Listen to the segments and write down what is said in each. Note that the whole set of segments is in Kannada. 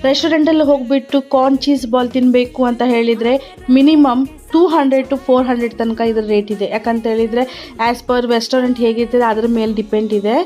ರೆಸ್ಟೋರೆಂಟಲ್ಲಿ ಹೋಗಿಬಿಟ್ಟು ಕಾರ್ನ್ ಚೀಸ್ ಬಾಲ್ ತಿನ್ನಬೇಕು ಅಂತ ಹೇಳಿದರೆ ಮಿನಿಮಮ್ 200 to 400 ತನಕ ಇದರ ರೇಟ್ ಇದೆ. ಯಾಕಂತ ಹೇಳಿದರೆ ಆ್ಯಸ್ ಪರ್ ರೆಸ್ಟೋರೆಂಟ್ ಹೇಗಿರ್ತದೆ ಅದರ ಮೇಲೆ ಡಿಪೆಂಡ್ ಇದೆ.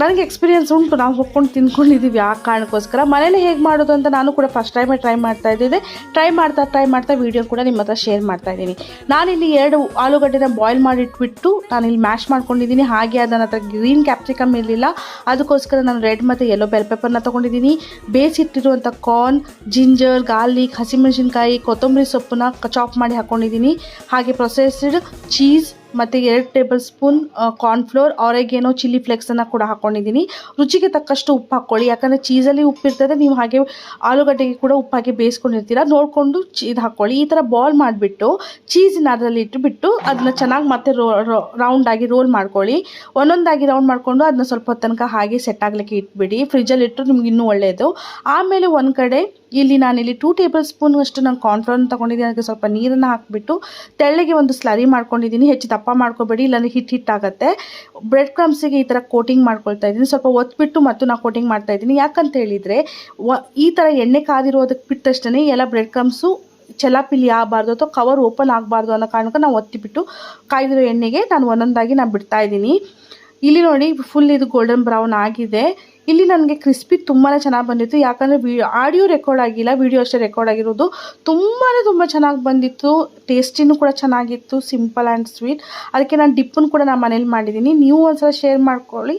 ನನಗೆ ಎಕ್ಸ್ಪೀರಿಯನ್ಸ್ ಉಂಟು, ನಾವು ಹೋಗ್ಕೊಂಡು ತಿನ್ಕೊಂಡಿದ್ದೀವಿ. ಆ ಕಾರಣಕ್ಕೋಸ್ಕರ ಮನೇಲಿ ಹೇಗೆ ಮಾಡೋದು ಅಂತ ನಾನು ಕೂಡ ಫಸ್ಟ್ ಟೈಮೇ ಟ್ರೈ ಮಾಡ್ತಾ ಇದ್ದಿದ್ದೆ. ಟ್ರೈ ಮಾಡ್ತಾ ವೀಡಿಯೋ ಕೂಡ ನಿಮ್ಮ ಹತ್ರ ಶೇರ್ ಮಾಡ್ತಾ ಇದ್ದೀನಿ. ನಾನಿಲ್ಲಿ 2 ಆಲೂಗಡ್ಡೆನ ಬಾಯ್ಲ್ ಮಾಡಿಟ್ಬಿಟ್ಟು ನಾನಿಲ್ಲಿ ಮ್ಯಾಶ್ ಮಾಡ್ಕೊಂಡಿದ್ದೀನಿ. ಹಾಗೆ ಅದನ್ನ ಹತ್ರ ಗ್ರೀನ್ ಕ್ಯಾಪ್ಸಿಕಮ್ ಇರಲಿಲ್ಲ, ಅದಕ್ಕೋಸ್ಕರ ನಾನು ರೆಡ್ ಮತ್ತು ಯೆಲ್ಲೋ ಬೆಲ್ ಪೆಪ್ಪರ್ನ ತೊಗೊಂಡಿದ್ದೀನಿ. ಬೇಯಿಸಿಟ್ಟಿರುವಂಥ ಕಾರ್ನ್, ಜಿಂಜರ್, ಗಾರ್ಲಿಕ್, ಹಸಿಮೆಣಸಿನ್ಕಾಯಿ, ಕೊತ್ತಂಬರಿ ಸೊಪ್ಪನ್ನ ಚಾಪ್ ಮಾಡಿ ಹಾಕ್ಕೊಂಡಿದ್ದೀನಿ. ಹಾಗೆ ಪ್ರೊಸೆಸ್ಡ್ ಚೀಸ್ ಮತ್ತು 2 ಟೇಬಲ್ ಸ್ಪೂನ್ ಕಾರ್ನ್ಫ್ಲೋರ್, ಆರೆಗೇನೋ, ಚಿಲ್ಲಿ ಫ್ಲೇಕ್ಸನ್ನು ಕೂಡ ಹಾಕ್ಕೊಂಡಿದ್ದೀನಿ. ರುಚಿಗೆ ತಕ್ಕಷ್ಟು ಉಪ್ಪು ಹಾಕ್ಕೊಳ್ಳಿ, ಯಾಕಂದರೆ ಚೀಸಲ್ಲಿ ಉಪ್ಪಿರ್ತದೆ. ನೀವು ಹಾಗೆ ಆಲೂಗಡ್ಡೆಗೆ ಕೂಡ ಉಪ್ಪು ಹಾಕಿ ಬೇಯಿಸ್ಕೊಂಡಿರ್ತೀರ, ನೋಡಿಕೊಂಡು ಇದು ಹಾಕ್ಕೊಳ್ಳಿ. ಈ ಥರ ಬಾಲ್ ಮಾಡಿಬಿಟ್ಟು ಚೀಸಿನ ಅದರಲ್ಲಿ ಇಟ್ಟುಬಿಟ್ಟು ಅದನ್ನ ಚೆನ್ನಾಗಿ ಮತ್ತೆ ರೌಂಡಾಗಿ ರೋಲ್ ಮಾಡ್ಕೊಳ್ಳಿ. ಒಂದೊಂದಾಗಿ ರೌಂಡ್ ಮಾಡಿಕೊಂಡು ಅದನ್ನ ಸ್ವಲ್ಪ ಹೊತ್ತು ತನಕ ಹಾಗೆ ಸೆಟ್ ಆಗಲಿಕ್ಕೆ ಇಟ್ಬಿಡಿ. ಫ್ರಿಜ್ಜಲ್ಲಿ ಇಟ್ಟರು ನಿಮ್ಗೆ ಇನ್ನೂ ಒಳ್ಳೆಯದು. ಆಮೇಲೆ ಒಂದು ಕಡೆ ನಾನಿಲ್ಲಿ 2 ಟೇಬಲ್ ಸ್ಪೂನ್ ಅಷ್ಟು ನಾನು ಕಾರ್ನ್ಫ್ಲೋರ್ನ ತೊಗೊಂಡಿದ್ದೀನಿ. ಅದಕ್ಕೆ ಸ್ವಲ್ಪ ನೀರನ್ನು ಹಾಕಿಬಿಟ್ಟು ತೆಳ್ಳಗೆ ಒಂದು ಸ್ಲರಿ ಮಾಡ್ಕೊಂಡಿದ್ದೀನಿ. ಹೆಚ್ಚು ದಪ್ಪ ಮಾಡ್ಕೋಬೇಡಿ, ಇಲ್ಲಾಂದರೆ ಹಿಟ್ಟಾಗುತ್ತೆ. ಬ್ರೆಡ್ ಕ್ರಮ್ಸಿಗೆ ಈ ಥರ ಕೋಟಿಂಗ್ ಮಾಡ್ಕೊಳ್ತಾ ಇದ್ದೀನಿ. ಸ್ವಲ್ಪ ಒತ್ಬಿಟ್ಟು ಮತ್ತು ನಾನು ಕೋಟಿಂಗ್ ಮಾಡ್ತಾ ಇದ್ದೀನಿ. ಯಾಕಂತ ಹೇಳಿದರೆ ಈ ಥರ ಎಣ್ಣೆ ಕಾದಿರೋದಕ್ಕೆ ಬಿಟ್ಟಷ್ಟೇ ಎಲ್ಲ ಬ್ರೆಡ್ ಕ್ರಮ್ಸು ಚಲಾಪಿಲಿ ಆಗಬಾರ್ದು ಅಥವಾ ಕವರ್ ಓಪನ್ ಆಗಬಾರ್ದು ಅನ್ನೋ ಕಾರಣಕ್ಕೆ ನಾವು ಒತ್ತಿಬಿಟ್ಟು ಕಾಯ್ದಿರೋ ಎಣ್ಣೆಗೆ ನಾನು ಒಂದೊಂದಾಗಿ ಬಿಡ್ತಾ ಇದ್ದೀನಿ. ಇಲ್ಲಿ ನೋಡಿ ಫುಲ್ ಇದು ಗೋಲ್ಡನ್ ಬ್ರೌನ್ ಆಗಿದೆ. ಇಲ್ಲಿ ನನಗೆ ಕ್ರಿಸ್ಪಿ ತುಂಬಾ ಚೆನ್ನಾಗಿ ಬಂದಿತ್ತು. ಯಾಕಂದರೆ ಆಡಿಯೋ ರೆಕಾರ್ಡ್ ಆಗಿಲ್ಲ, ವಿಡಿಯೋ ಅಷ್ಟೇ ರೆಕಾರ್ಡ್ ಆಗಿರೋದು. ತುಂಬ ಚೆನ್ನಾಗಿ ಬಂದಿತ್ತು. ಟೇಸ್ಟಿನೂ ಕೂಡ ಚೆನ್ನಾಗಿತ್ತು, ಸಿಂಪಲ್ ಆ್ಯಂಡ್ ಸ್ವೀಟ್. ಅದಕ್ಕೆ ನಾನು ಡಿಪ್ಪನ್ನು ಕೂಡ ನಾನು ಮನೇಲಿ ಮಾಡಿದ್ದೀನಿ. ನೀವು ಒಂದ್ಸಲ ಶೇರ್ ಮಾಡ್ಕೊಳ್ಳಿ.